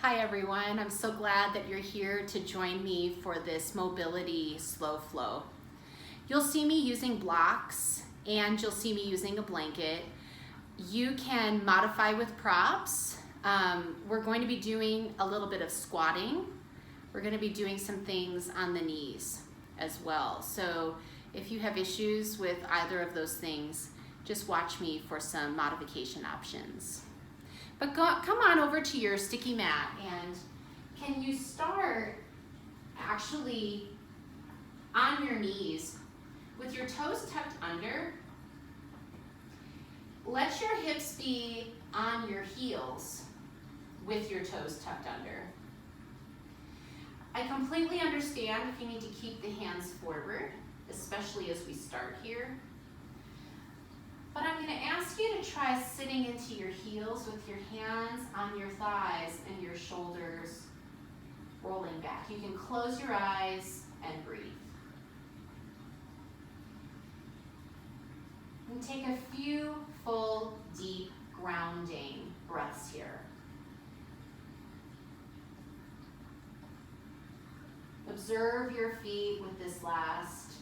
Hi everyone, I'm so glad that you're here to join me for this mobility slow flow. You'll see me using blocks and you'll see me using a blanket. You can modify with props. We're going to be doing a little bit of squatting. We're going to be doing some things on the knees as well. So if you have issues with either of those things, just watch me for some modification options. But come on over to your sticky mat, and can you start actually on your knees with your toes tucked under? Let your hips be on your heels with your toes tucked under. I completely understand if you need to keep the hands forward, especially as we start here. But I'm going to ask you to try sitting into your heels with your hands on your thighs and your shoulders rolling back. You can close your eyes and breathe. And take a few full, deep, grounding breaths here. Observe your feet with this last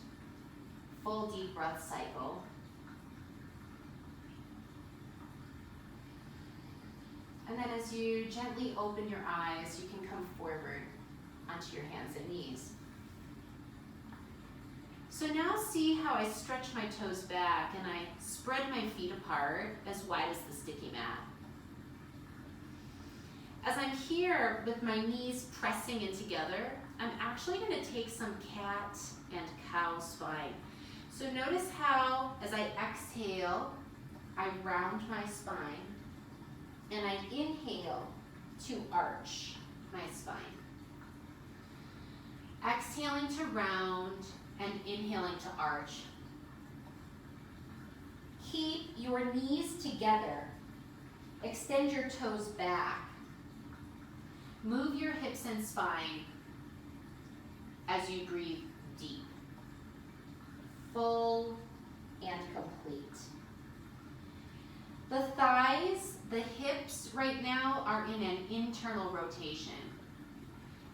full, deep breath cycle. And then as you gently open your eyes, you can come forward onto your hands and knees. So now see how I stretch my toes back and I spread my feet apart as wide as the sticky mat. As I'm here with my knees pressing in together, I'm actually going to take some cat and cow spine. So notice how as I exhale, I round my spine. And I inhale to arch my spine. Exhaling to round and inhaling to arch. Keep your knees together. Extend your toes back. Move your hips and spine as you breathe deep. Full and complete. The thighs, the hips right now are in an internal rotation.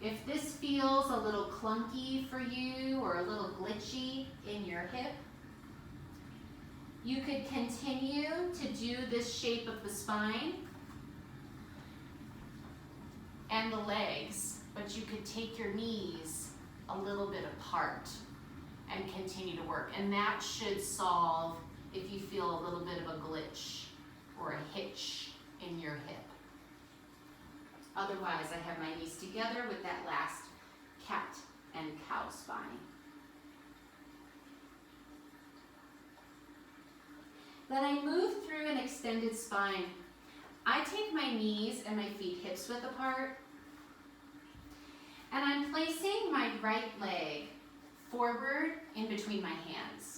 If this feels a little clunky for you or a little glitchy in your hip, you could continue to do this shape of the spine and the legs, but you could take your knees a little bit apart and continue to work. And that should solve if you feel a little bit of a glitch or a hitch in your hip. Otherwise, I have my knees together with that last cat and cow spine. Then I move through an extended spine. I take my knees and my feet hips width apart, and I'm placing my right leg forward in between my hands.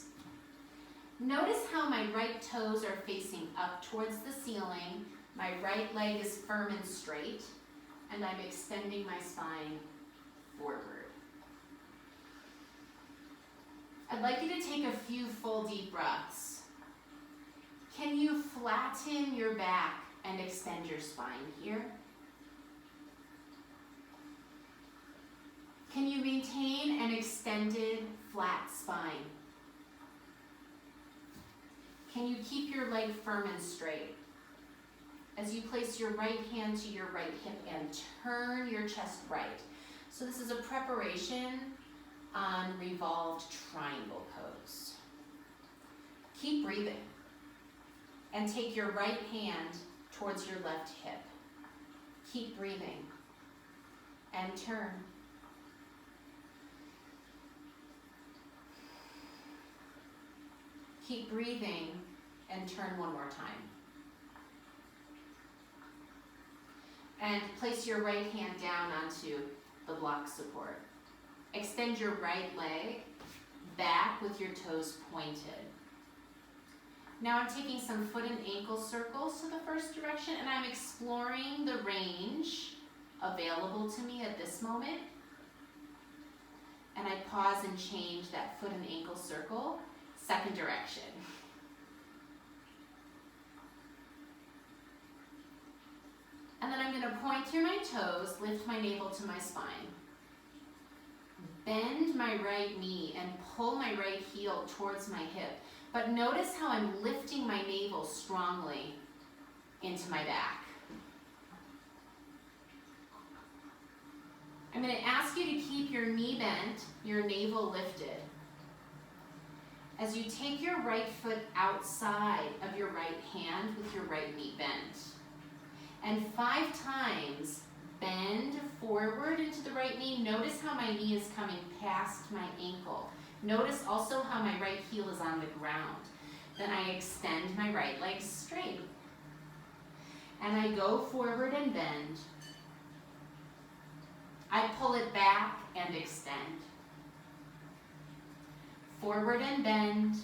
Notice how my right toes are facing up towards the ceiling. My right leg is firm and straight, and I'm extending my spine forward. I'd like you to take a few full deep breaths. Can you flatten your back and extend your spine here? Can you maintain an extended flat spine? Can you keep your leg firm and straight? As you place your right hand to your right hip and turn your chest right. So this is a preparation on revolved triangle pose. Keep breathing. And take your right hand towards your left hip. Keep breathing. And turn. Keep breathing and turn one more time. And place your right hand down onto the block support. Extend your right leg back with your toes pointed. Now I'm taking some foot and ankle circles to the first direction, and I'm exploring the range available to me at this moment. And I pause and change that foot and ankle circle, second direction. And then I'm going to point through my toes, lift my navel to my spine. Bend my right knee and pull my right heel towards my hip. But notice how I'm lifting my navel strongly into my back. I'm going to ask you to keep your knee bent, your navel lifted. As you take your right foot outside of your right hand with your right knee bent. And 5 times, bend forward into the right knee. Notice how my knee is coming past my ankle. Notice also how my right heel is on the ground. Then I extend my right leg straight. And I go forward and bend. I pull it back and extend. Forward and bend.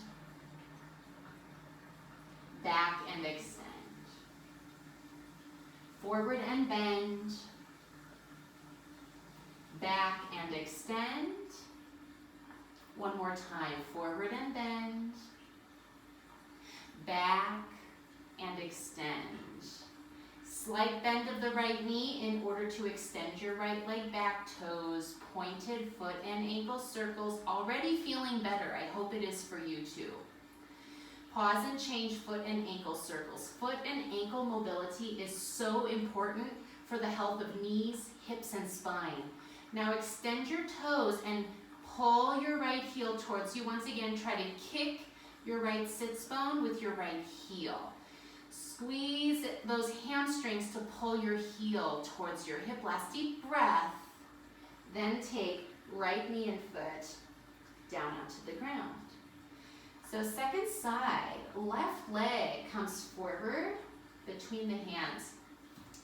Back and extend. Forward and bend. Back and extend. One more time. Forward and bend. Back and extend. Slight bend of the right knee in order to extend your right leg back, toes, pointed foot and ankle circles. Already feeling better. I hope it is for you too. Pause and change foot and ankle circles. Foot and ankle mobility is so important for the health of knees, hips, and spine. Now extend your toes and pull your right heel towards you. Once again, try to kick your right sits bone with your right heel. Squeeze those hamstrings to pull your heel towards your hip. Last deep breath. Then take right knee and foot down onto the ground. So second side, left leg comes forward between the hands.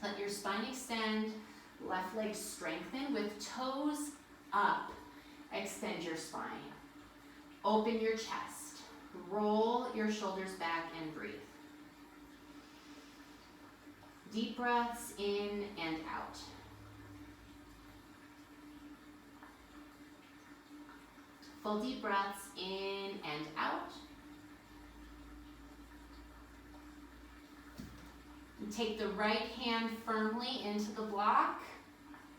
Let your spine extend, left leg strengthen with toes up. Extend your spine. Open your chest. Roll your shoulders back and breathe. Deep breaths in and out. Full deep breaths in and out. And take the right hand firmly into the block.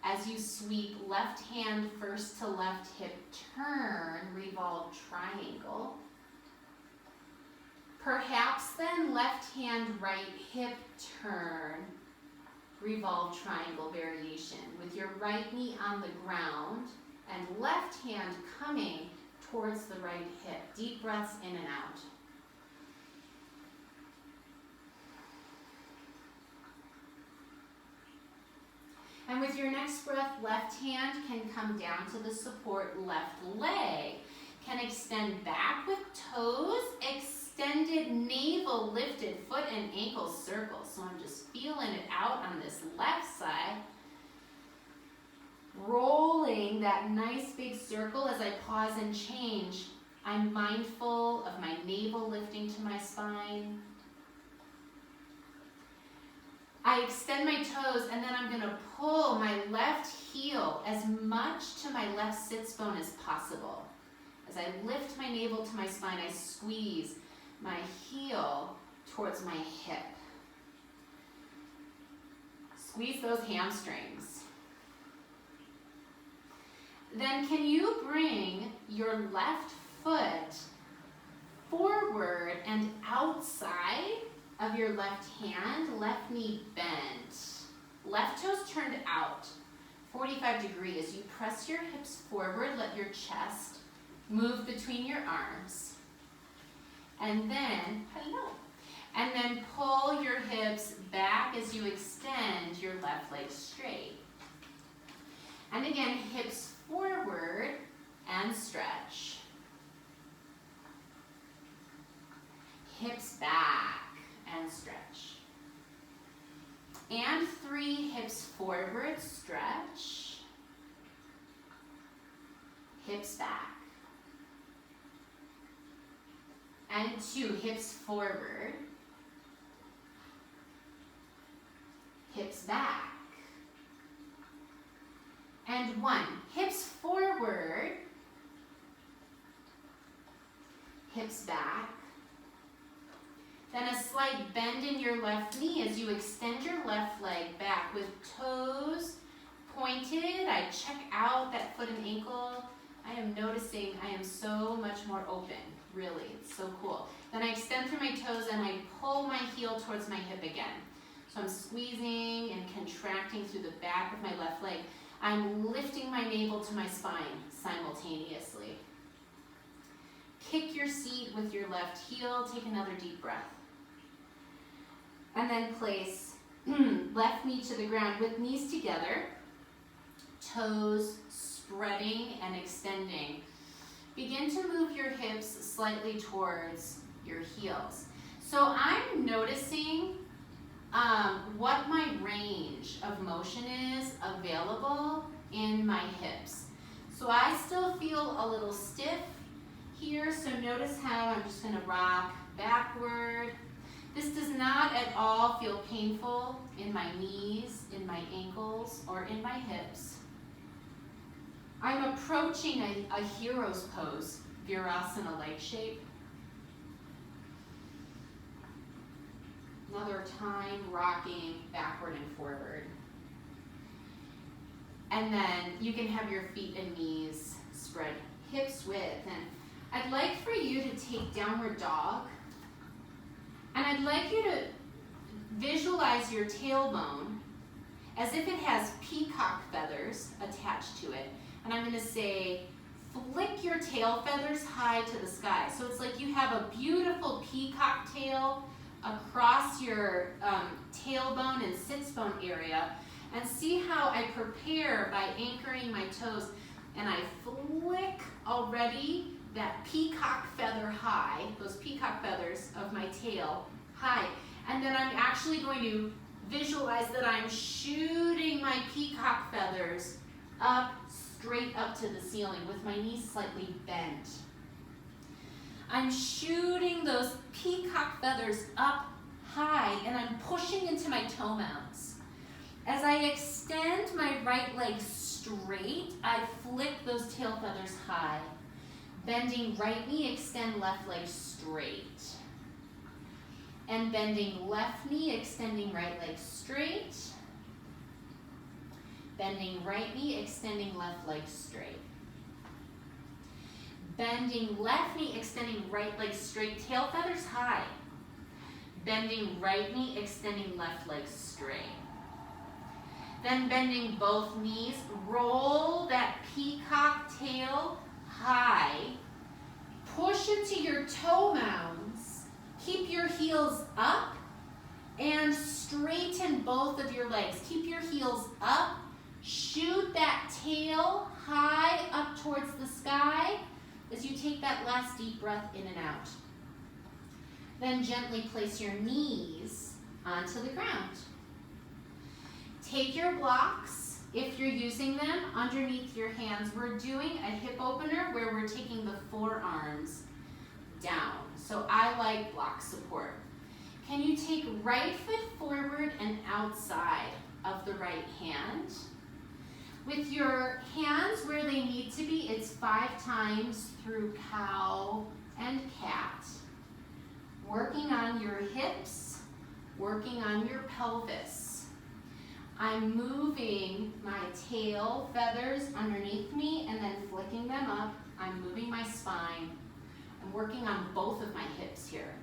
As you sweep left hand first to left hip turn, revolve triangle. Perhaps then left hand right hip turn, revolve triangle variation with your right knee on the ground and left hand coming towards the right hip. Deep breaths in and out. And with your next breath, left hand can come down to the support, left leg can extend back with toes, extended navel lifted, foot and ankle circles. So I'm just feeling it out on this left side. Rolling that nice big circle as I pause and change. I'm mindful of my navel lifting to my spine. I extend my toes and then I'm going to pull my left heel as much to my left sits bone as possible. As I lift my navel to my spine, I squeeze my heel towards my hip. Squeeze those hamstrings. Then can you bring your left foot forward and outside of your left hand, left knee bent. Left toes turned out, 45 degrees. You press your hips forward, let your chest move between your arms. And then, and then pull your hips back as you extend your left leg straight. And again, hips forward and stretch. Hips back and stretch. And 3, hips forward, stretch. Hips back. And 2, hips forward. Hips back. And 1, hips forward. Hips back. Then a slight bend in your left knee as you extend your left leg back with toes pointed. I check out that foot and ankle. I am noticing I am so much more open, really. It's so cool. Then I extend through my toes and I pull my heel towards my hip again. So I'm squeezing and contracting through the back of my left leg. I'm lifting my navel to my spine simultaneously. Kick your seat with your left heel. Take another deep breath. And then place left knee to the ground with knees together, toes spreading and extending. Begin to move your hips slightly towards your heels. So I'm noticing what my range of motion is available in my hips. So I still feel a little stiff here, so notice how I'm just going to rock backward. This does not at all feel painful in my knees, in my ankles, or in my hips. I'm approaching a hero's pose, Virasana-like shape. Another time rocking backward and forward. And then you can have your feet and knees spread hips width. And I'd like for you to take downward dog. And I'd like you to visualize your tailbone as if it has peacock feathers attached to it. And I'm going to say, flick your tail feathers high to the sky. So it's like you have a beautiful peacock tail across your tailbone and sits bone area. And see how I prepare by anchoring my toes. And I flick already that peacock feather high, those peacock feathers of my tail high. And then I'm actually going to visualize that I'm shooting my peacock feathers up, straight up to the ceiling with my knees slightly bent. I'm shooting those peacock feathers up high and I'm pushing into my toe mounts. As I extend my right leg straight, I flick those tail feathers high. Bending right knee, extend left leg straight. And bending left knee, extending right leg straight. Bending right knee, extending left leg straight. Bending left knee, extending right leg straight, tail feathers high. Bending right knee, extending left leg straight. Then bending both knees, roll that peacock tail high. Push into your toe mounds. Keep your heels up and straighten both of your legs. Keep your heels up. Shoot that tail high up towards the sky as you take that last deep breath in and out. Then gently place your knees onto the ground. Take your blocks, if you're using them, underneath your hands. We're doing a hip opener where we're taking the forearms down. So I like block support. Can you take right foot forward and outside of the right hand? With your hands where they need to be, it's 5 times through cow and cat. Working on your hips, working on your pelvis. I'm moving my tail feathers underneath me and then flicking them up. I'm moving my spine. I'm working on both of my hips here.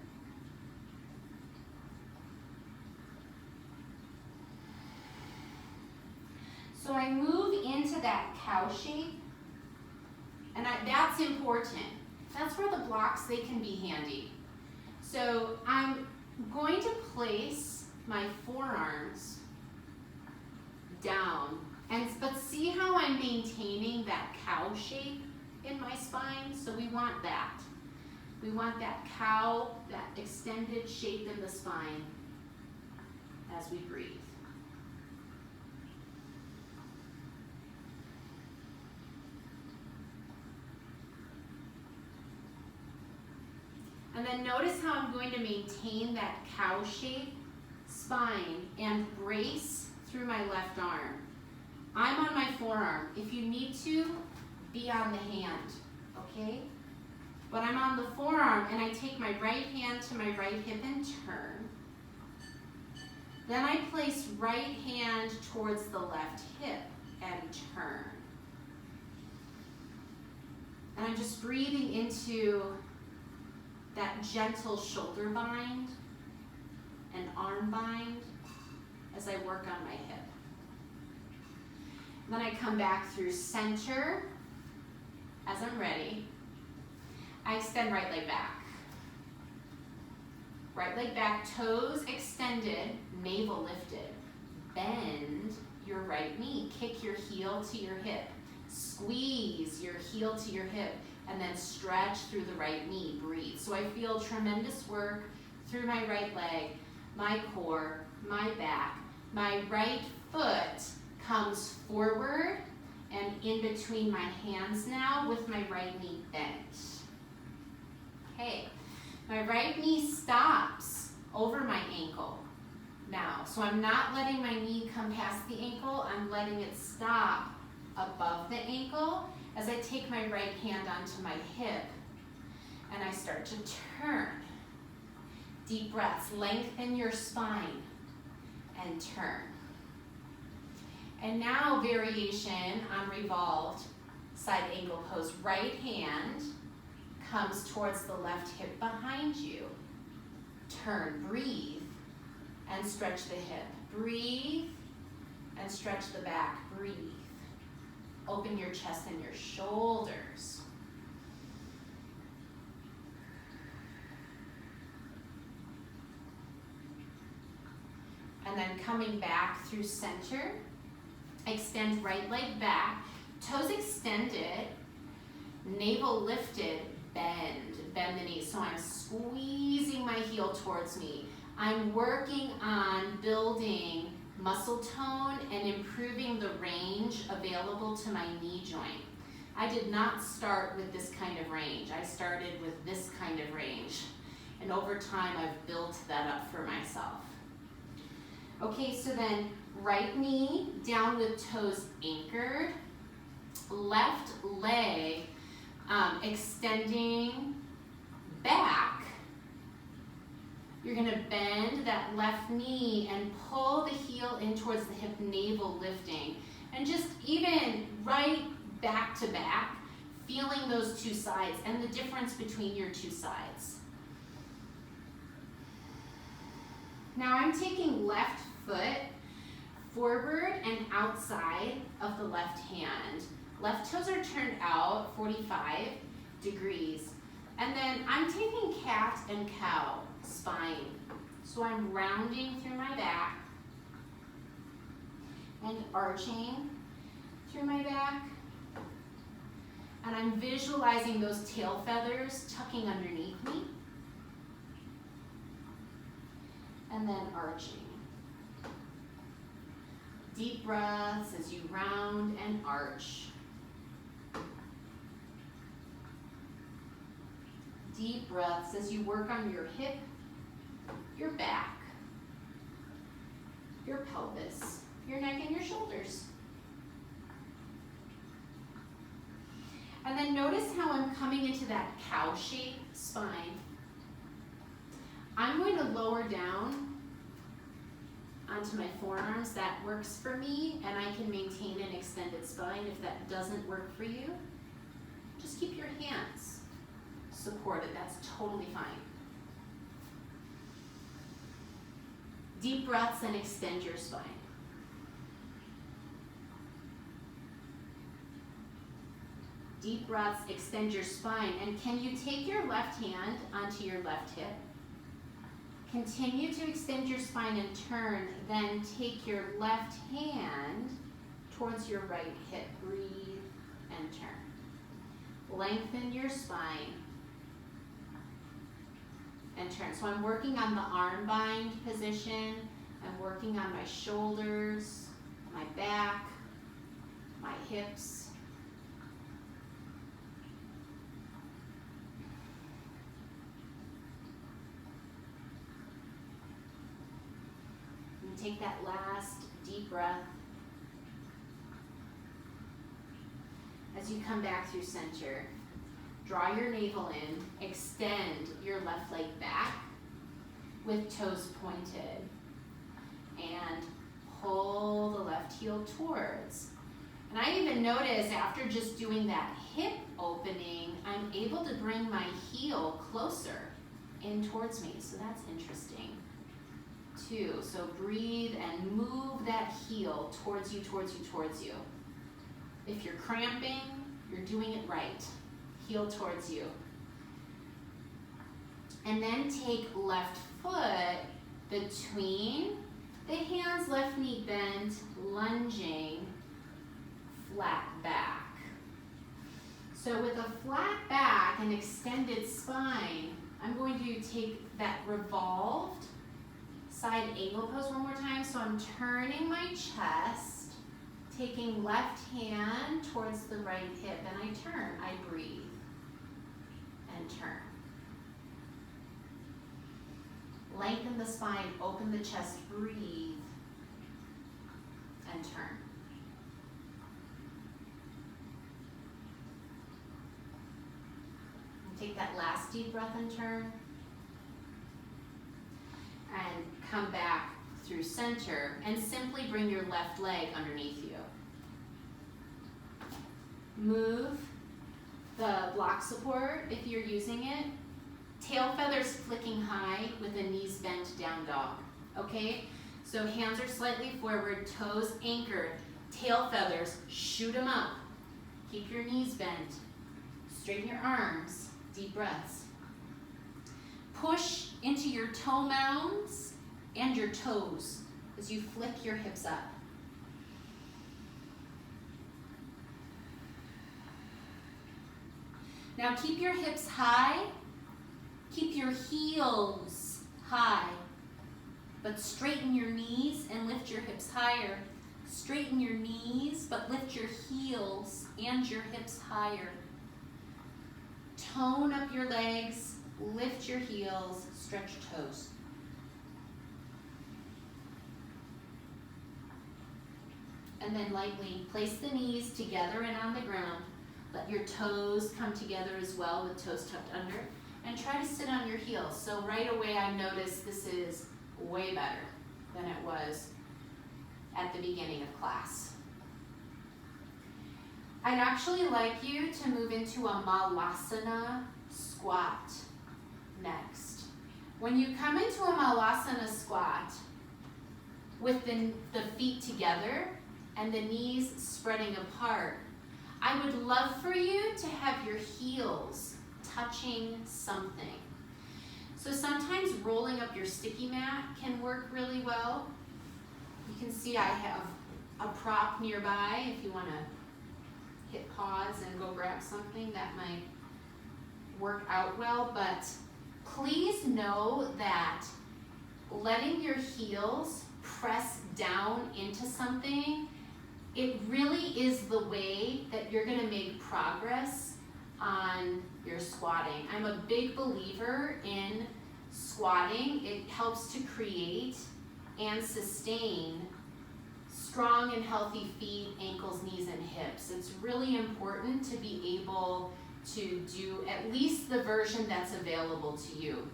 So I move into that cow shape, and that's important. That's where the blocks, they can be handy. So I'm going to place my forearms down, but see how I'm maintaining that cow shape in my spine? So we want that. We want that cow, that extended shape in the spine as we breathe. And then notice how I'm going to maintain that cow shape spine and brace through my left arm. I'm on my forearm. If you need to, be on the hand, okay? But I'm on the forearm and I take my right hand to my right hip and turn. Then I place right hand towards the left hip and turn. And I'm just breathing into that gentle shoulder bind and arm bind as I work on my hip. Then I come back through center as I'm ready. I extend right leg back. Right leg back, toes extended, navel lifted. Bend your right knee. Kick your heel to your hip. Squeeze your heel to your hip and then stretch through the right knee. Breathe. So I feel tremendous work through my right leg, my core, my back. My right foot comes forward and in between my hands now with my right knee bent. Okay, my right knee stops over my ankle now. So I'm not letting my knee come past the ankle, I'm letting it stop above the ankle as I take my right hand onto my hip and I start to turn. Deep breaths, lengthen your spine and turn. And now variation on revolved side angle pose. Right hand comes towards the left hip behind you. Turn, breathe, and stretch the hip. Breathe, and stretch the back. Breathe. Open your chest and your shoulders. And then coming back through center, extend right leg back, toes extended, navel lifted, bend the knees. So I'm squeezing my heel towards me. I'm working on building muscle tone and improving the range available to my knee joint. I did not start with this kind of range. I started with this kind of range. And over time, I've built that up for myself. Okay, so then right knee down with toes anchored, left leg extending back. You're gonna bend that left knee and pull the heel in towards the hip, navel lifting. And just even right back to back, feeling those two sides and the difference between your two sides. Now I'm taking left foot forward and outside of the left hand. Left toes are turned out 45 degrees. And then I'm taking cat and cow spine. So I'm rounding through my back and arching through my back. And I'm visualizing those tail feathers tucking underneath me. And then arching. Deep breaths as you round and arch. Deep breaths as you work on your hip, your back, your pelvis, your neck and your shoulders. And then notice how I'm coming into that cow-shaped spine. I'm going to lower down onto my forearms. That works for me, and I can maintain an extended spine. If that doesn't work for you, just keep your hands supported. That's totally fine. Deep breaths and extend your spine. Deep breaths, extend your spine. And can you take your left hand onto your left hip? Continue to extend your spine and turn, then take your left hand towards your right hip. Breathe and turn. Lengthen your spine and turn. So I'm working on the arm bind position. I'm working on my shoulders, my back, my hips. Take that last deep breath as you come back through center. Draw your navel in, extend your left leg back with toes pointed. And pull the left heel towards. And I even notice after just doing that hip opening, I'm able to bring my heel closer in towards me. So that's interesting. 2, so breathe and move that heel towards you, towards you, towards you. If you're cramping, you're doing it right. Heel towards you. And then take left foot between the hands, left knee bent, lunging, flat back. So with a flat back and extended spine, I'm going to take that revolved side angle pose one more time. So I'm turning my chest, taking left hand towards the right hip, and I turn, I breathe, and turn. Lengthen the spine, open the chest, breathe, and turn. And take that last deep breath and turn. And come back through center and simply bring your left leg underneath you. Move the block support if you're using it. Tail feathers flicking high with the knees bent, down dog. Okay? So hands are slightly forward, toes anchored. Tail feathers, shoot them up. Keep your knees bent. Straighten your arms. Deep breaths. Push into your toe mounds and your toes as you flick your hips up. Now keep your hips high. Keep your heels high, but straighten your knees and lift your hips higher. Straighten your knees, but lift your heels and your hips higher. Tone up your legs, lift your heels, stretch toes. And then lightly place the knees together and on the ground. Let your toes come together as well with toes tucked under. And try to sit on your heels. So right away I noticed this is way better than it was at the beginning of class. I'd actually like you to move into a Malasana squat next. When you come into a Malasana squat with the feet together and the knees spreading apart, I would love for you to have your heels touching something. So sometimes rolling up your sticky mat can work really well. You can see I have a prop nearby if you want to hit pause and go grab something that might work out well, but please know that letting your heels press down into something, it really is the way that you're going to make progress on your squatting. I'm a big believer in squatting. It helps to create and sustain strong and healthy feet, ankles, knees, and hips. It's really important to be able to do at least the version that's available to you.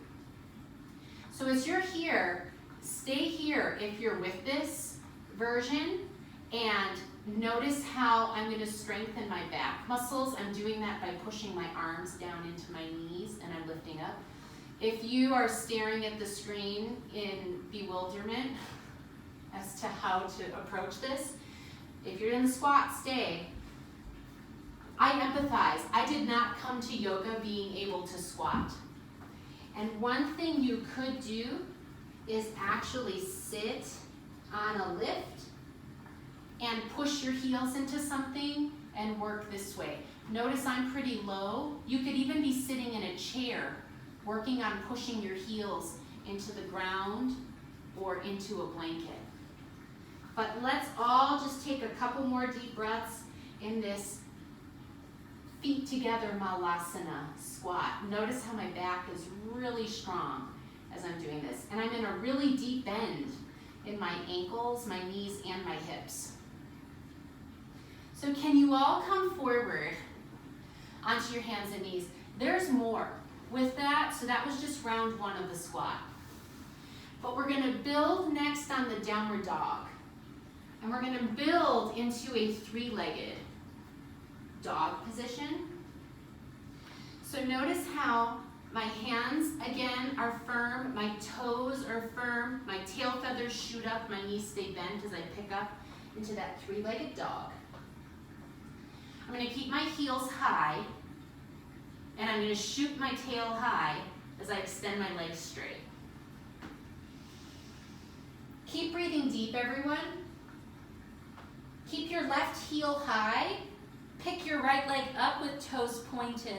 So as you're here, stay here if you're with this version, and notice how I'm going to strengthen my back muscles. I'm doing that by pushing my arms down into my knees and I'm lifting up. If you are staring at the screen in bewilderment as to how to approach this, if you're in the squat, stay. I empathize. I did not come to yoga being able to squat. And one thing you could do is actually sit on a lift and push your heels into something and work this way. Notice I'm pretty low. You could even be sitting in a chair, working on pushing your heels into the ground or into a blanket. But let's all just take a couple more deep breaths in this feet together Malasana squat. Notice how my back is really strong as I'm doing this. And I'm in a really deep bend in my ankles, my knees, and my hips. So can you all come forward onto your hands and knees? There's more with that, so that was just round 1 of the squat. But we're gonna build next on the downward dog. And we're gonna build into a 3-legged dog position. So notice how my hands, again, are firm, my toes are firm, my tail feathers shoot up, my knees stay bent as I pick up into that 3-legged dog. I'm gonna keep my heels high, and I'm gonna shoot my tail high as I extend my legs straight. Keep breathing deep, everyone. Keep your left heel high. Pick your right leg up with toes pointed.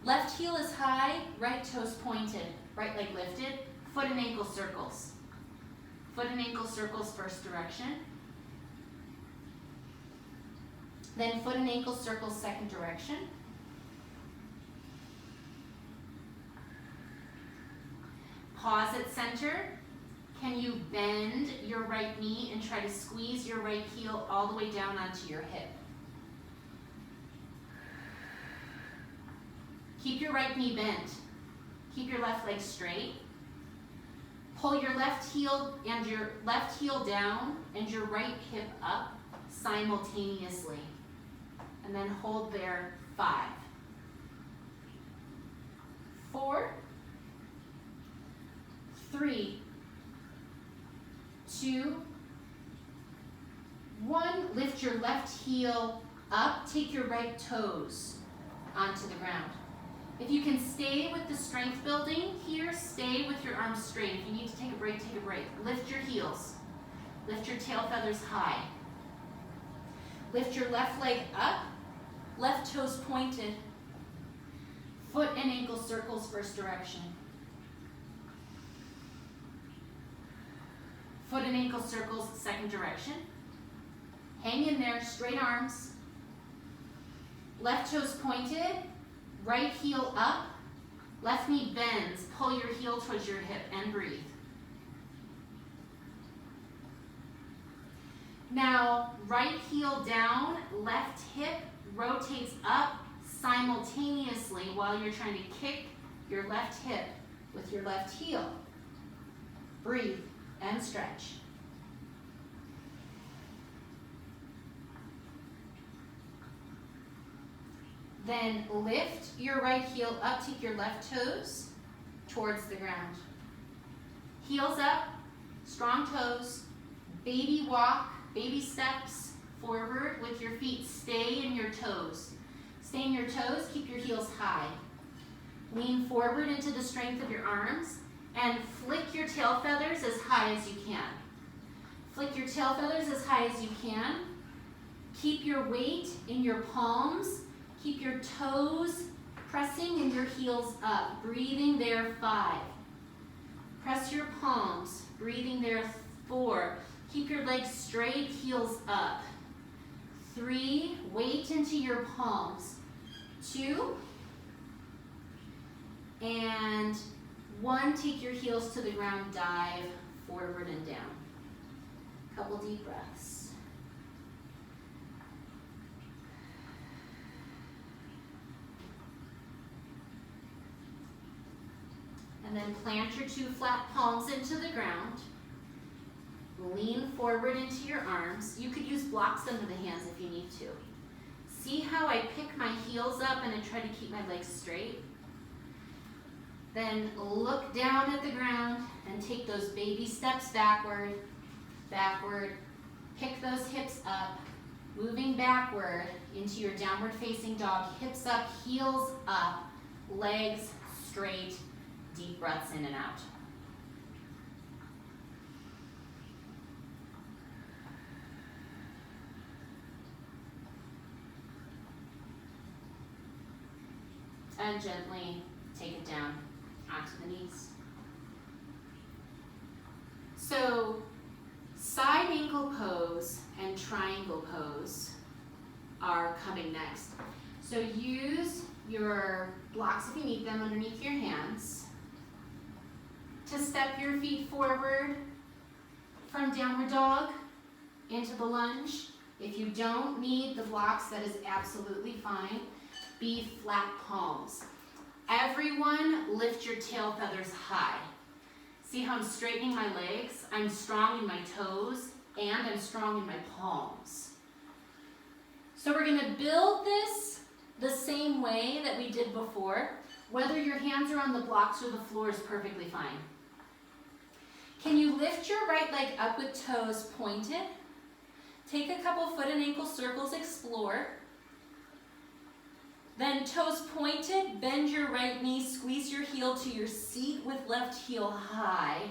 Left heel is high, right toes pointed. Right leg lifted, foot and ankle circles. Foot and ankle circles first direction. Then foot and ankle circles second direction. Pause at center. Can you bend your right knee and try to squeeze your right heel all the way down onto your hip? Keep your right knee bent. Keep your left leg straight. Pull your left heel and your left heel down and your right hip up simultaneously. And then hold there 5, 4, 3, 2, 1. Lift your left heel up. Take your right toes onto the ground. If you can stay with the strength building here, stay with your arms straight. If you need to take a break, take a break. Lift your heels. Lift your tail feathers high. Lift your left leg up. Left toes pointed. Foot and ankle circles first direction. Foot and ankle circles second direction. Hang in there, straight arms. Left toes pointed. Right heel up, left knee bends, pull your heel towards your hip and breathe. Now, right heel down, left hip rotates up simultaneously while you're trying to kick your left hip with your left heel. Breathe and stretch. Then lift your right heel up, take your left toes towards the ground. Heels up, strong toes, baby walk, baby steps forward with your feet. Stay in your toes. Stay in your toes, keep your heels high. Lean forward into the strength of your arms and flick your tail feathers as high as you can. Flick your tail feathers as high as you can. Keep your weight in your palms. Keep your toes pressing and your heels up. Breathing there 5. Press your palms. Breathing there 4. Keep your legs straight, heels up. 3, weight into your palms. 2, and 1, take your heels to the ground, dive forward and down. Couple deep breaths. And then plant your 2 flat palms into the ground. Lean forward into your arms. You could use blocks under the hands if you need to. See how I pick my heels up and I try to keep my legs straight? Then look down at the ground and take those baby steps backward, backward. Pick those hips up, moving backward into your downward facing dog. Hips up, heels up, legs straight. Deep breaths in and out. And gently take it down onto the knees. So, side ankle pose and triangle pose are coming next. So use your blocks if you need them underneath your hands to step your feet forward from downward dog into the lunge. If you don't need the blocks, that is absolutely fine. be flat palms. Everyone lift your tail feathers high. See how I'm straightening my legs? I'm strong in my toes and I'm strong in my palms. So we're gonna build this the same way that we did before. Whether your hands are on the blocks or the floor is perfectly fine. Can you lift your right leg up with toes pointed? Take a couple foot and ankle circles, explore. Then toes pointed, bend your right knee, squeeze your heel to your seat with left heel high.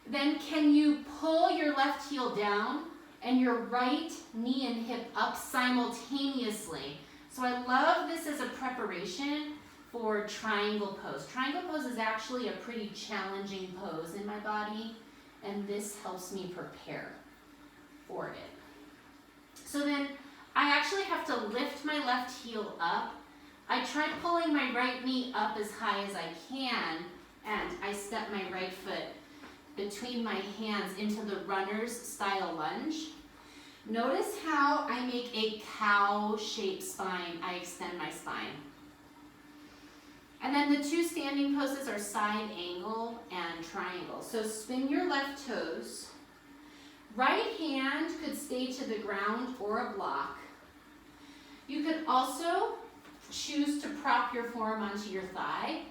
Then can you pull your left heel down and your right knee and hip up simultaneously? So I love this as a preparation for triangle pose. Triangle pose is actually a pretty challenging pose in my body, and this helps me prepare for it. So then I actually have to lift my left heel up. I try pulling my right knee up as high as I can, and I step my right foot between my hands into the runner's style lunge. Notice how I make a cow-shaped spine. I extend my spine. And then the two standing poses are side angle and triangle. So spin your left toes. Right hand could stay to the ground or a block. You could also choose to prop your forearm onto your thigh,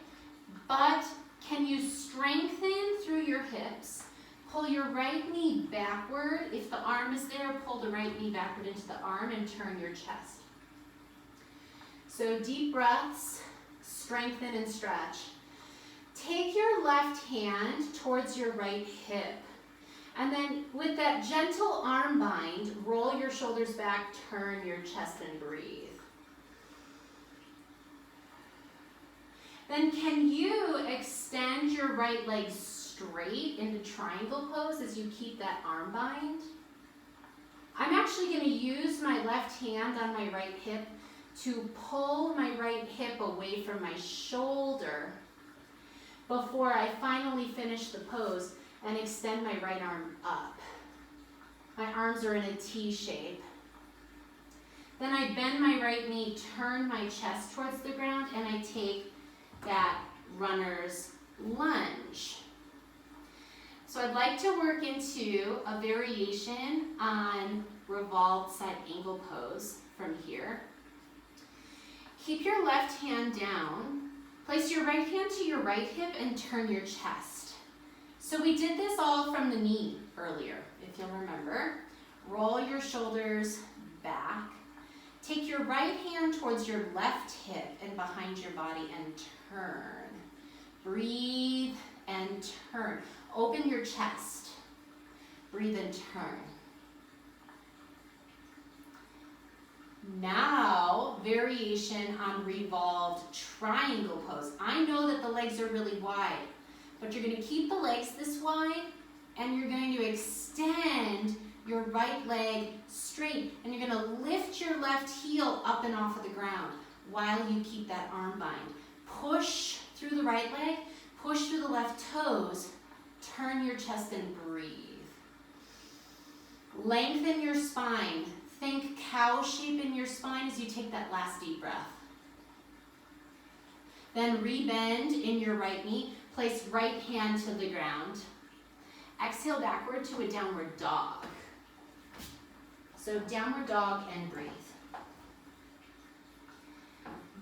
but can you strengthen through your hips? Pull your right knee backward. If the arm is there, pull the right knee backward into the arm and turn your chest. So deep breaths, strengthen and stretch. Take your left hand towards your right hip. And then with that gentle arm bind, roll your shoulders back, turn your chest and breathe. Then can you extend your right leg straight into triangle pose as you keep that arm bind? I'm actually going to use my left hand on my right hip to pull my right hip away from my shoulder before I finally finish the pose and extend my right arm up. My arms are in a T shape. Then I bend my right knee, turn my chest towards the ground, and I take that runner's lunge. So I'd like to work into a variation on revolved side angle pose from here. Keep your left hand down. Place your right hand to your right hip and turn your chest. So we did this all from the knee earlier, if you'll remember. Roll your shoulders back. Take your right hand towards your left hip and behind your body and turn. Breathe and turn. Open your chest. Breathe and turn. Now, variation on revolved triangle pose. I know that the legs are really wide, but you're going to keep the legs this wide and you're going to extend your right leg straight and you're going to lift your left heel up and off of the ground while you keep that arm bind. Push through the right leg, push through the left toes, turn your chest and breathe. Lengthen your spine. Think cow shape in your spine as you take that last deep breath. Then rebend in your right knee. Place right hand to the ground. Exhale backward to a downward dog. So downward dog and breathe.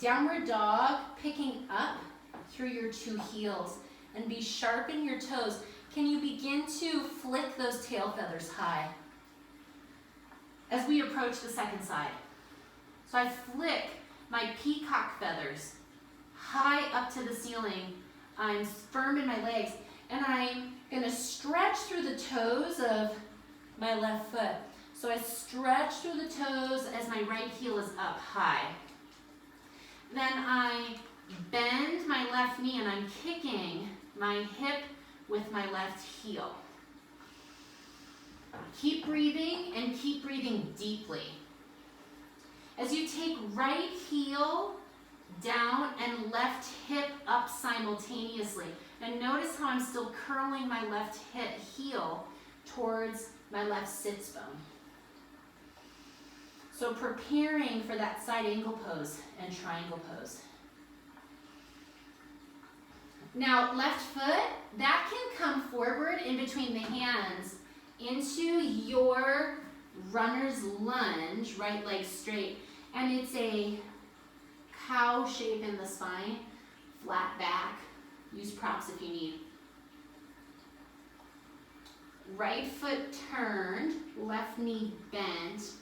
Downward dog, picking up through your two heels and be sharp in your toes. Can you begin to flick those tail feathers high as we approach the second side? So I flick my peacock feathers high up to the ceiling. I'm firm in my legs, and I'm gonna stretch through the toes of my left foot. So I stretch through the toes as my right heel is up high. Then I bend my left knee and I'm kicking my hip with my left heel. Keep breathing and keep breathing deeply. As you take right heel down and left hip up simultaneously. And notice how I'm still curling my left heel towards my left sits bone. So preparing for that side angle pose and triangle pose. Now, left foot, that can come forward in between the hands into your runner's lunge, right leg straight. And it's a cow shape in the spine, flat back. Use props if you need. Right foot turned, left knee bent.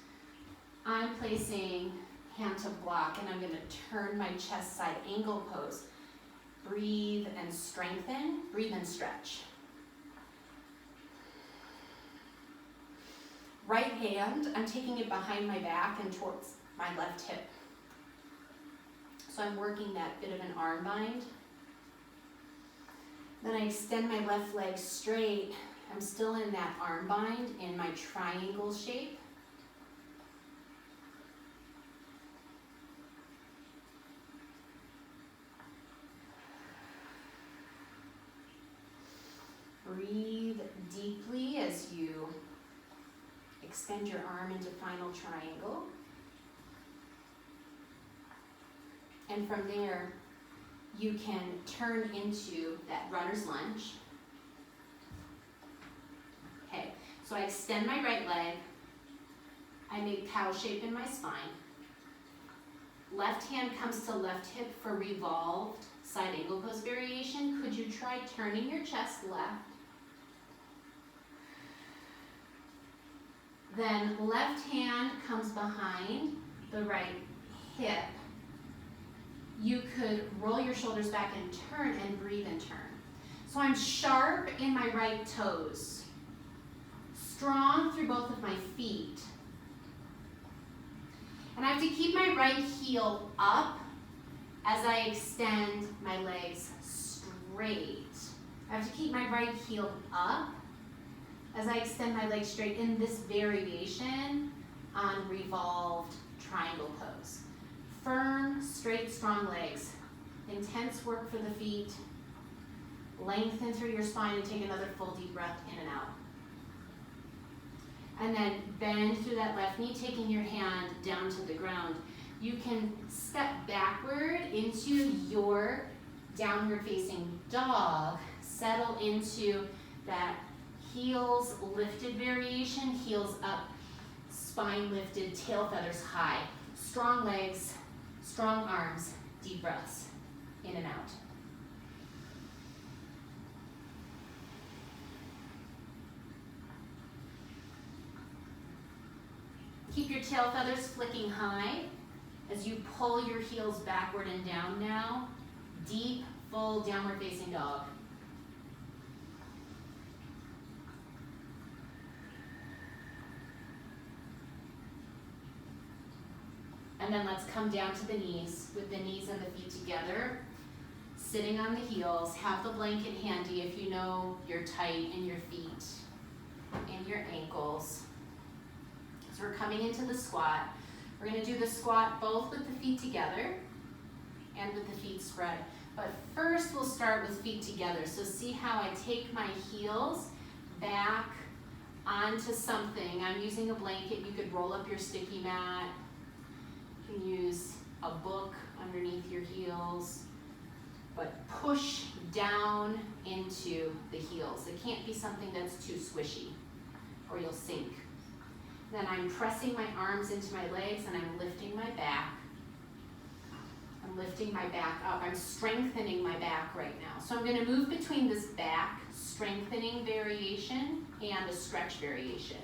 I'm placing hand to block, and I'm gonna turn my chest side angle pose. Breathe and strengthen, breathe and stretch. Right hand, I'm taking it behind my back and towards my left hip. So I'm working that bit of an arm bind. Then I extend my left leg straight. I'm still in that arm bind in my triangle shape. Breathe deeply as you extend your arm into final triangle. And from there, you can turn into that runner's lunge. Okay, so I extend my right leg. I make cow shape in my spine. Left hand comes to left hip for revolved side angle pose variation. Could you try turning your chest left? Then left hand comes behind the right hip. You could roll your shoulders back and turn and breathe and turn. So I'm sharp in my right toes, strong through both of my feet. And I have to keep my right heel up as I extend my legs straight. I have to keep my right heel up as I extend my legs straight in this variation on revolved triangle pose. Firm, straight, strong legs. Intense work for the feet. Lengthen through your spine and take another full deep breath in and out. And then bend through that left knee, taking your hand down to the ground. You can step backward into your downward facing dog. Settle into that heels lifted variation, heels up, spine lifted, tail feathers high. Strong legs, strong arms, deep breaths, in and out. Keep your tail feathers flicking high as you pull your heels backward and down now. Deep, full downward facing dog. And then let's come down to the knees with the knees and the feet together. Sitting on the heels, have the blanket handy if you know you're tight in your feet, in your ankles. So we're coming into the squat. We're gonna do the squat both with the feet together and with the feet spread. But first we'll start with feet together. So see how I take my heels back onto something. I'm using a blanket. You could roll up your sticky mat. You can use a book underneath your heels, but push down into the heels. It can't be something that's too squishy or you'll sink. Then I'm pressing my arms into my legs and I'm lifting my back. I'm lifting my back up. I'm strengthening my back right now. So I'm going to move between this back strengthening variation and a stretch variation.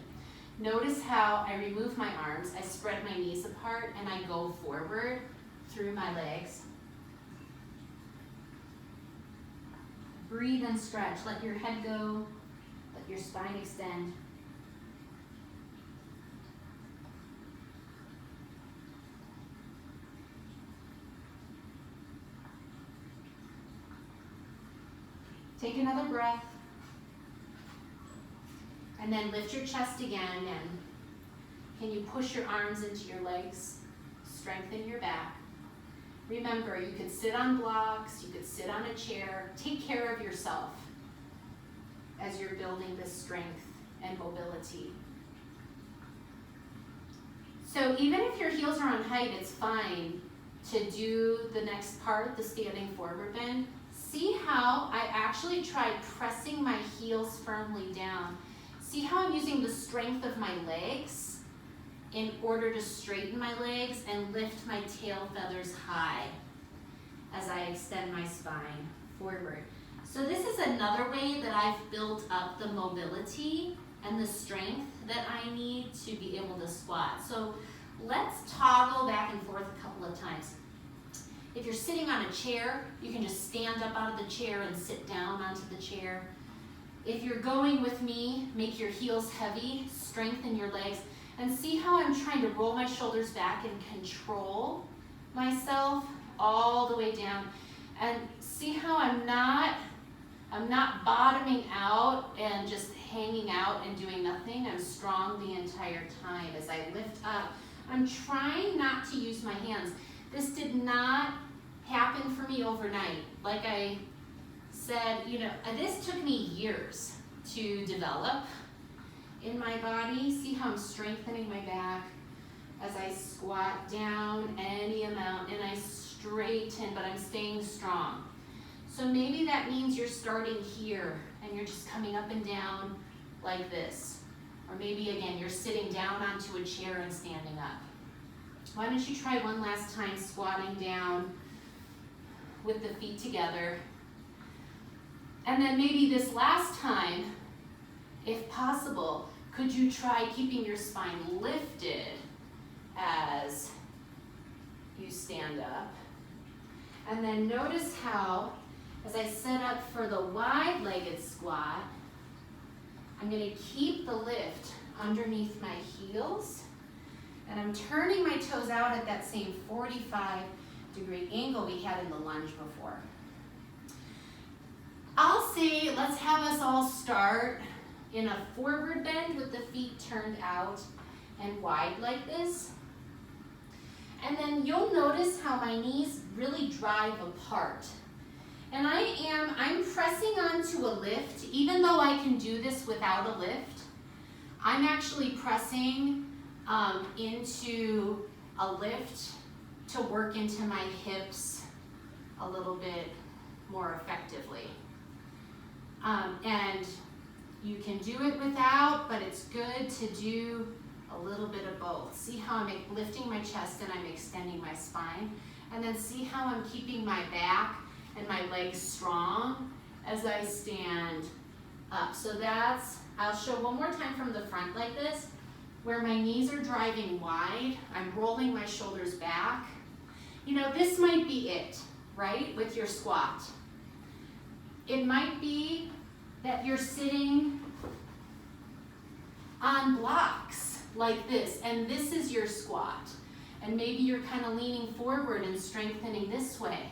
Notice how I remove my arms, I spread my knees apart, and I go forward through my legs. Breathe and stretch. Let your head go. Let your spine extend. Take another breath. And then lift your chest again, and can you push your arms into your legs? Strengthen your back. Remember, you could sit on blocks, you could sit on a chair. Take care of yourself as you're building this strength and mobility. So even if your heels are on height, it's fine to do the next part, the standing forward bend. See how I actually try pressing my heels firmly down. See how I'm using the strength of my legs in order to straighten my legs and lift my tail feathers high as I extend my spine forward. So this is another way that I've built up the mobility and the strength that I need to be able to squat. So let's toggle back and forth a couple of times. If you're sitting on a chair, you can just stand up out of the chair and sit down onto the chair. If you're going with me, make your heels heavy, strengthen your legs, and see how I'm trying to roll my shoulders back and control myself all the way down. And see how I'm not bottoming out and just hanging out and doing nothing. I'm strong the entire time as I lift up. I'm trying not to use my hands. This did not happen for me overnight. Like I said, this took me years to develop in my body. See how I'm strengthening my back as I squat down any amount and I straighten, but I'm staying strong. So maybe that means you're starting here and you're just coming up and down like this. Or maybe again, you're sitting down onto a chair and standing up. Why don't you try one last time squatting down with the feet together. And then maybe this last time, if possible, could you try keeping your spine lifted as you stand up? And then notice how, as I set up for the wide-legged squat, I'm going to keep the lift underneath my heels, and I'm turning my toes out at that same 45-degree angle we had in the lunge before. I'll say, let's have us all start in a forward bend with the feet turned out and wide like this. And then you'll notice how my knees really drive apart. And I'm pressing onto a lift, even though I can do this without a lift. I'm actually pressing into a lift to work into my hips a little bit more effectively. And you can do it without, but it's good to do a little bit of both. See how I'm lifting my chest and I'm extending my spine, and then see how I'm keeping my back and my legs strong as I stand up. So I'll show one more time from the front like this, where my knees are driving wide, I'm rolling my shoulders back. This might be it, right, with your squat. It might be that you're sitting on blocks like this, and this is your squat. And maybe you're kind of leaning forward and strengthening this way.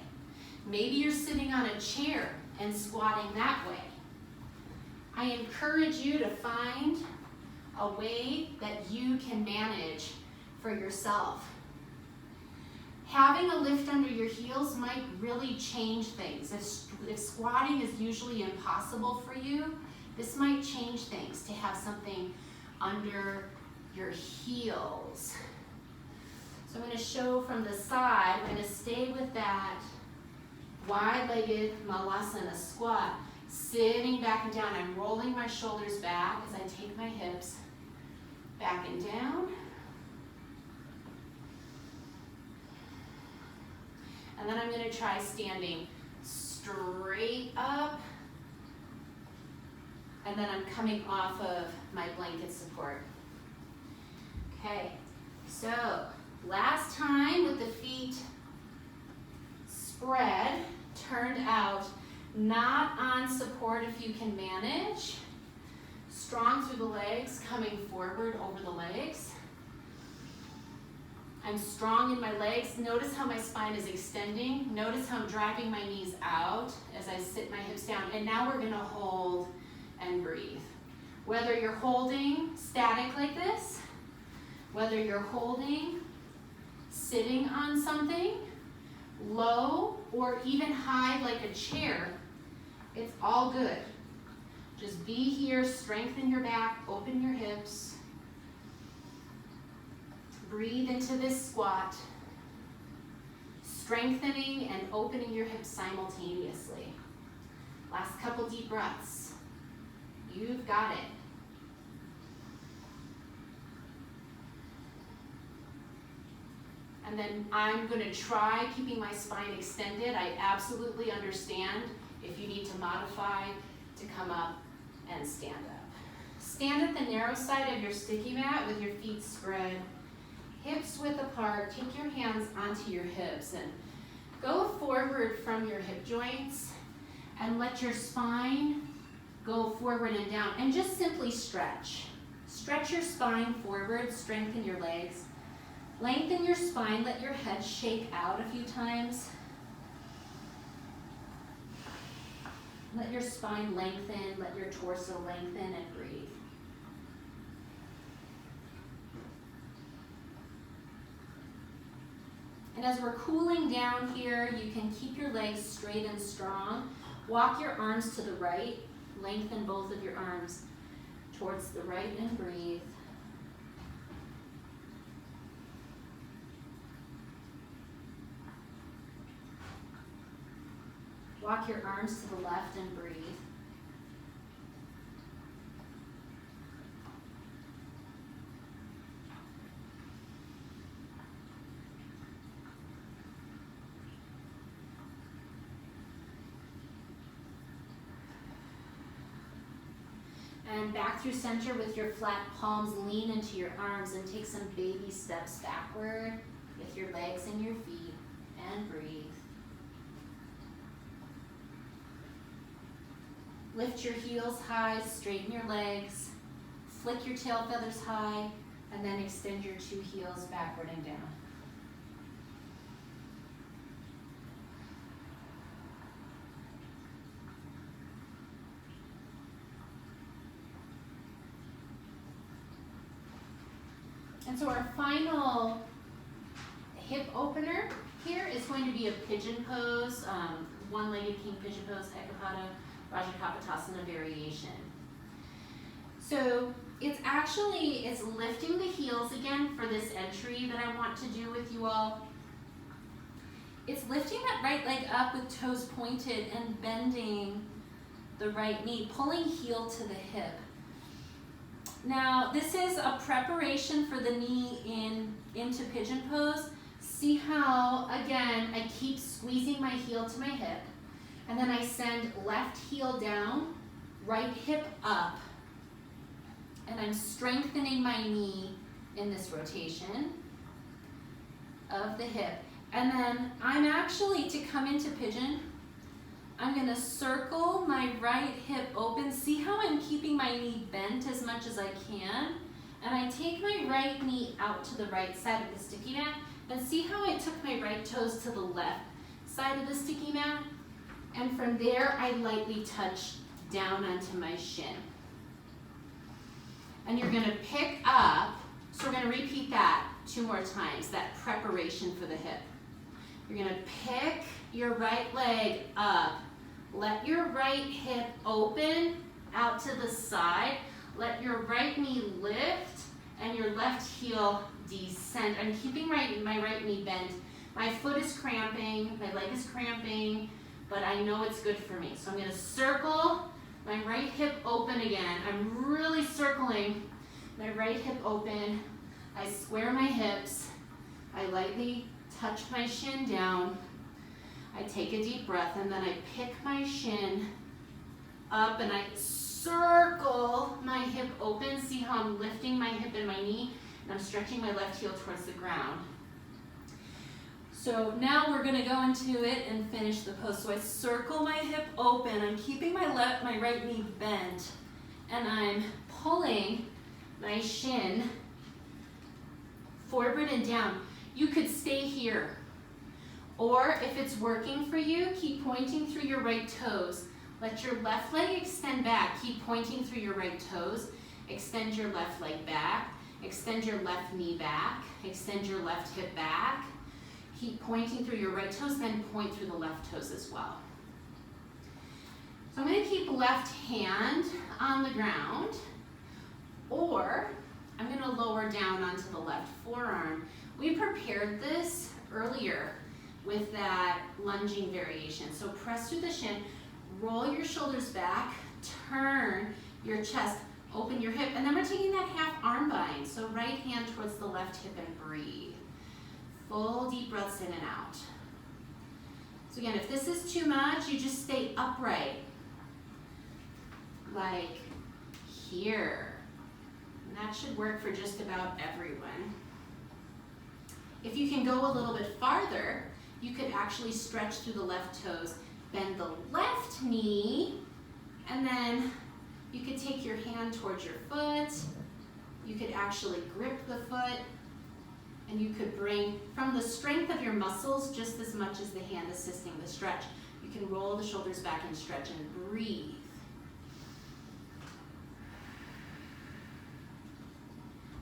Maybe you're sitting on a chair and squatting that way. I encourage you to find a way that you can manage for yourself. Having a lift under your heels might really change things. If squatting is usually impossible for you, this might change things to have something under your heels. So I'm going to show from the side. I'm going to stay with that wide-legged Malasana squat, sitting back and down. I'm rolling my shoulders back as I take my hips back and down. And then I'm going to try standing straight up. And then I'm coming off of my blanket support. Okay, so last time with the feet spread, turned out, not on support if you can manage. Strong through the legs, coming forward over the legs. I'm strong in my legs. Notice how my spine is extending. Notice how I'm driving my knees out as I sit my hips down. And now we're going to hold and breathe. Whether you're holding static like this, whether you're holding sitting on something, low or even high like a chair, it's all good. Just be here, strengthen your back, open your hips. Breathe into this squat, strengthening and opening your hips simultaneously. Last couple deep breaths. You've got it. And then I'm going to try keeping my spine extended. I absolutely understand if you need to modify to come up and stand up. Stand at the narrow side of your sticky mat with your feet spread, hips width apart. Take your hands onto your hips and go forward from your hip joints and let your spine go forward and down. And just simply stretch. Stretch your spine forward, strengthen your legs. Lengthen your spine, let your head shake out a few times. Let your spine lengthen, let your torso lengthen, and breathe. And as we're cooling down here, you can keep your legs straight and strong. Walk your arms to the right, lengthen both of your arms towards the right and breathe. Walk your arms to the left and breathe. And back through center with your flat palms, lean into your arms and take some baby steps backward with your legs and your feet, and breathe. Lift your heels high, straighten your legs, flick your tail feathers high, and then extend your two heels backward and down. And so our final hip opener here is going to be a pigeon pose, one-legged king pigeon pose, Ekapada Rajakapotasana variation. So it's lifting the heels again for this entry that I want to do with you all. It's lifting that right leg up with toes pointed and bending the right knee, pulling heel to the hip. Now, this is a preparation for the knee into pigeon pose. See how, again, I keep squeezing my heel to my hip, and then I send left heel down, right hip up, and I'm strengthening my knee in this rotation of the hip. And then I'm actually, to come into pigeon, I'm gonna circle my right hip open. See how I'm keeping my knee bent as much as I can? And I take my right knee out to the right side of the sticky mat, and see how I took my right toes to the left side of the sticky mat? And from there, I lightly touch down onto my shin. And you're gonna pick up, so we're gonna repeat that 2 more times, that preparation for the hip. You're gonna pick your right leg up. Let your right hip open out to the side. Let your right knee lift and your left heel descend. I'm keeping my right knee bent. My foot is cramping, my leg is cramping, but I know it's good for me. So I'm gonna circle my right hip open again. I'm really circling my right hip open. I square my hips. I lightly touch my shin down. I take a deep breath, and then I pick my shin up and I circle my hip open. See how I'm lifting my hip and my knee, and I'm stretching my left heel towards the ground. So now we're gonna go into it and finish the pose. So I circle my hip open, I'm keeping my right knee bent, and I'm pulling my shin forward and down. You could stay here, or if it's working for you, keep pointing through your right toes. Let your left leg extend back. Keep pointing through your right toes. Extend your left leg back. Extend your left knee back. Extend your left hip back. Keep pointing through your right toes, then point through the left toes as well. So I'm gonna keep left hand on the ground, or I'm gonna lower down onto the left forearm. We prepared this earlier with that lunging variation. So press through the shin, roll your shoulders back, turn your chest, open your hip, and then we're taking that half arm bind. So right hand towards the left hip and breathe. Full deep breaths in and out. So again, if this is too much, you just stay upright. Like here. And that should work for just about everyone. If you can go a little bit farther, you could actually stretch through the left toes, bend the left knee, and then you could take your hand towards your foot. You could actually grip the foot, and you could bring from the strength of your muscles just as much as the hand assisting the stretch. You can roll the shoulders back and stretch and breathe.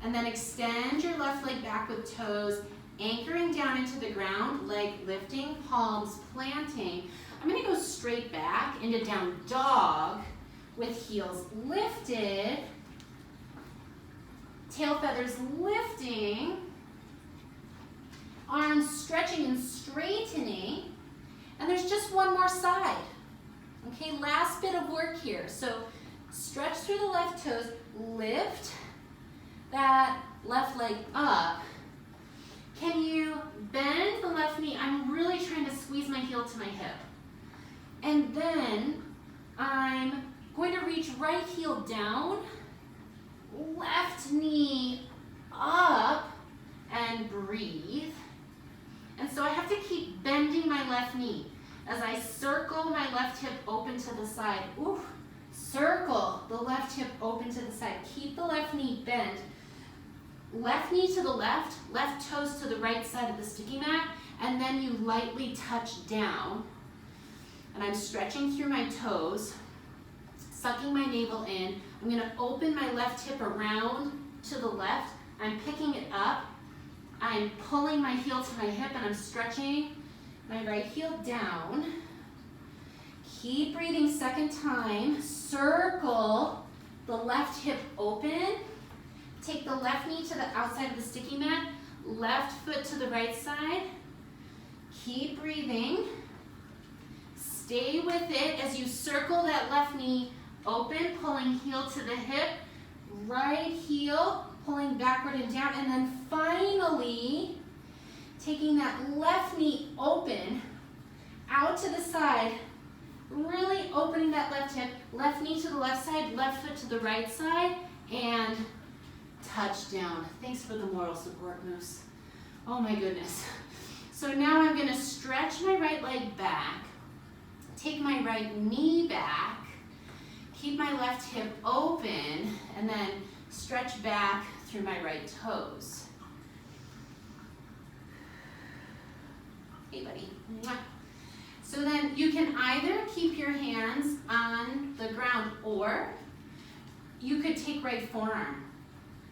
And then extend your left leg back with toes, anchoring down into the ground, leg lifting, palms planting. I'm gonna go straight back into down dog with heels lifted, tail feathers lifting, arms stretching and straightening, and there's just one more side. Okay, last bit of work here. So stretch through the left toes, lift that left leg up. Can you bend the left knee? I'm really trying to squeeze my heel to my hip. And then I'm going to reach right heel down, left knee up, and breathe. And so I have to keep bending my left knee as I circle my left hip open to the side. Ooh, circle the left hip open to the side. Keep the left knee bent. Left knee to the left toes to the right side of the sticky mat, and then you lightly touch down. And I'm stretching through my toes, sucking my navel in. I'm gonna open my left hip around to the left. I'm picking it up. I'm pulling my heel to my hip, and I'm stretching my right heel down. Keep breathing, second time. Circle the left hip open. Take the left knee to the outside of the sticky mat, left foot to the right side. Keep breathing. Stay with it as you circle that left knee open, pulling heel to the hip, right heel, pulling backward and down, and then finally taking that left knee open, out to the side, really opening that left hip, left knee to the left side, left foot to the right side, and touch down. Thanks for the moral support, Moose. Oh my goodness. So now I'm gonna stretch my right leg back, take my right knee back, keep my left hip open, and then stretch back through my right toes. Hey, buddy. Mwah. So then you can either keep your hands on the ground, or you could take right forearm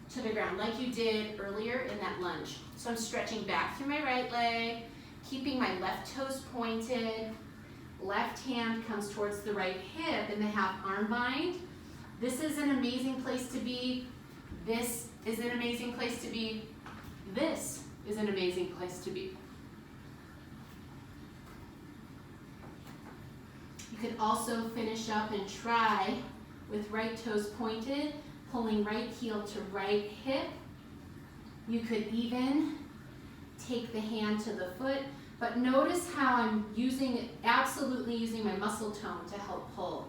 to the ground like you did earlier in that lunge. So I'm stretching back through my right leg, keeping my left toes pointed. Left hand comes towards the right hip in the half arm bind. This is an amazing place to be. This is an amazing place to be. This is an amazing place to be. You could also finish up and try with right toes pointed, pulling right heel to right hip. You could even take the hand to the foot, but notice how I'm absolutely using my muscle tone to help pull.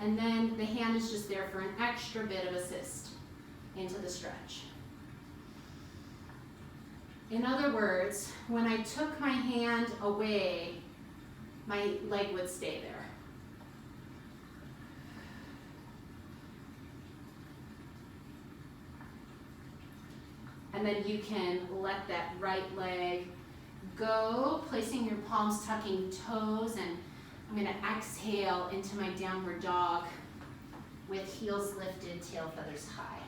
And then the hand is just there for an extra bit of assist into the stretch. In other words, when I took my hand away, my leg would stay there. And then you can let that right leg go, placing your palms, tucking toes, and I'm gonna exhale into my downward dog with heels lifted, tail feathers high.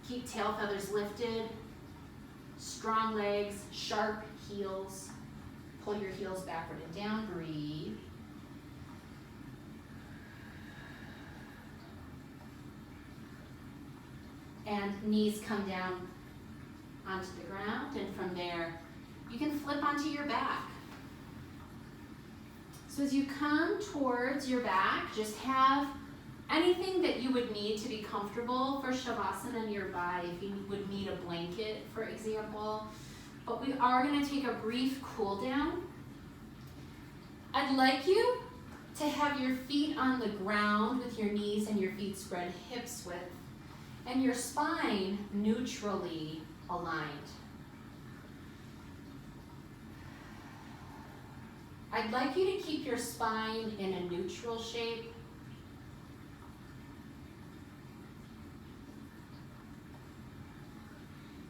Keep tail feathers lifted, strong legs, sharp heels. Pull your heels backward and down, breathe. and knees come down onto the ground, and from there, you can flip onto your back. So as you come towards your back, just have anything that you would need to be comfortable for Shavasana nearby. If you would need a blanket, for example. But we are going to take a brief cool down. I'd like you to have your feet on the ground with your knees and your feet spread hips width, and your spine neutrally aligned. I'd like you to keep your spine in a neutral shape.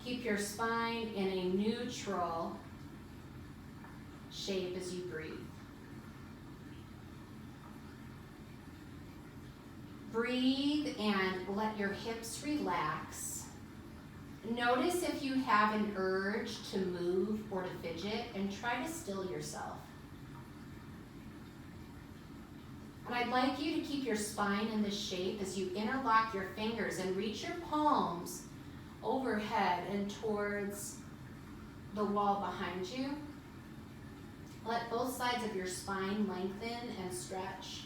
Keep your spine in a neutral shape as you breathe. Breathe and let your hips relax. Notice if you have an urge to move or to fidget, and try to still yourself. And I'd like you to keep your spine in this shape as you interlock your fingers and reach your palms overhead and towards the wall behind you. Let both sides of your spine lengthen and stretch.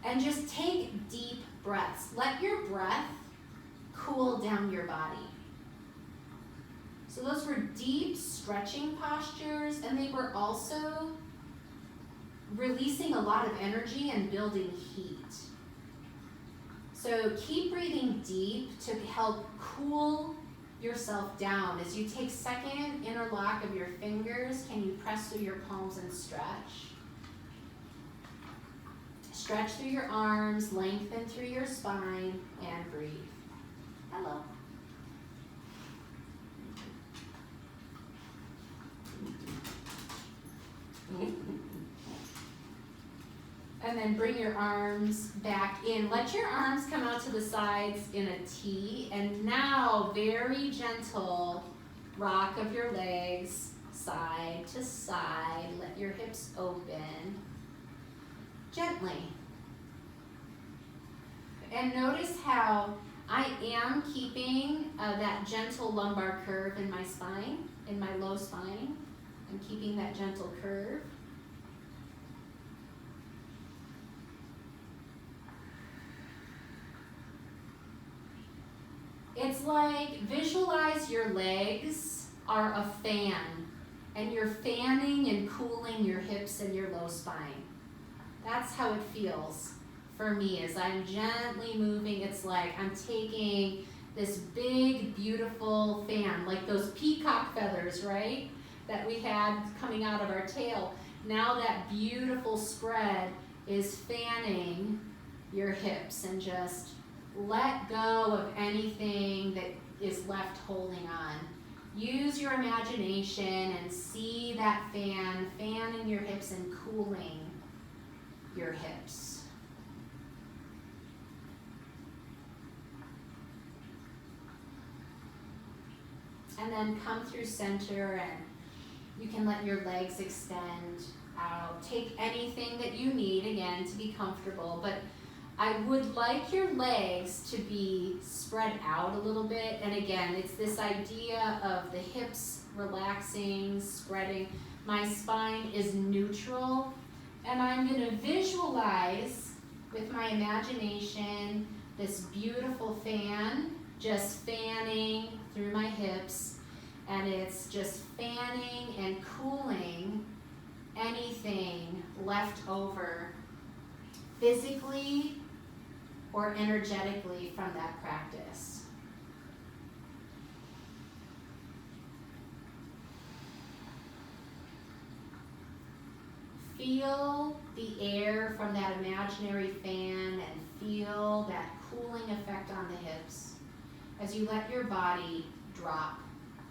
And just take deep breaths. Let your breath cool down your body. So those were deep stretching postures, and they were also releasing a lot of energy and building heat. So keep breathing deep to help cool yourself down. As you take second interlock of your fingers, can you press through your palms and stretch? Stretch through your arms, lengthen through your spine, and breathe. Hello. And then bring your arms back in. Let your arms come out to the sides in a T. And now, very gentle rock of your legs, side to side. Let your hips open. Gently. And notice how I am keeping that gentle lumbar curve in my spine, in my low spine. I'm keeping that gentle curve. It's like visualize your legs are a fan, and you're fanning and cooling your hips and your low spine. That's how it feels for me as I'm gently moving. It's like I'm taking this big, beautiful fan, like those peacock feathers, right? That we had coming out of our tail. Now that beautiful spread is fanning your hips, and just let go of anything that is left holding on. Use your imagination and see that fan fanning your hips and cooling your hips. And then come through center, and you can let your legs extend out. Take anything that you need, again, to be comfortable, but I would like your legs to be spread out a little bit. And again, it's this idea of the hips relaxing, spreading. My spine is neutral, and I'm going to visualize with my imagination this beautiful fan just fanning through my hips, and it's just fanning and cooling anything left over physically or energetically from that practice. Feel the air from that imaginary fan and feel that cooling effect on the hips as you let your body drop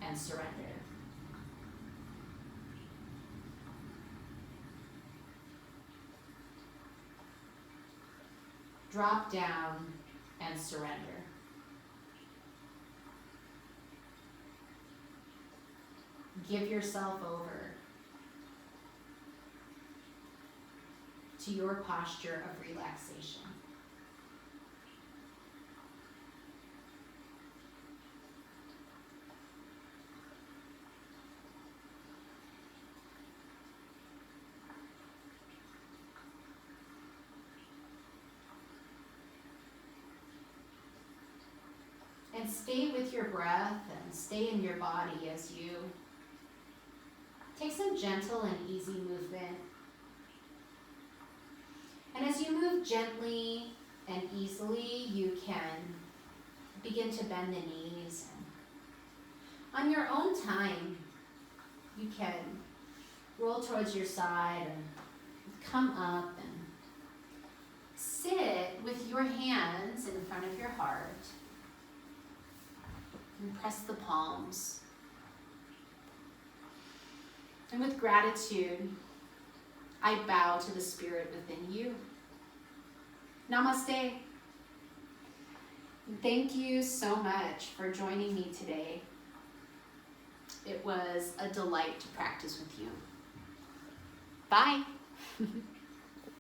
and surrender. Drop down and surrender. Give yourself over to your posture of relaxation. And stay with your breath and stay in your body as you take some gentle and easy movement. And as you move gently and easily, you can begin to bend the knees. And on your own time, you can roll towards your side and come up and sit with your hands in front of your heart and press the palms. And with gratitude, I bow to the spirit within you. Namaste. Thank you so much for joining me today. It was a delight to practice with you. Bye.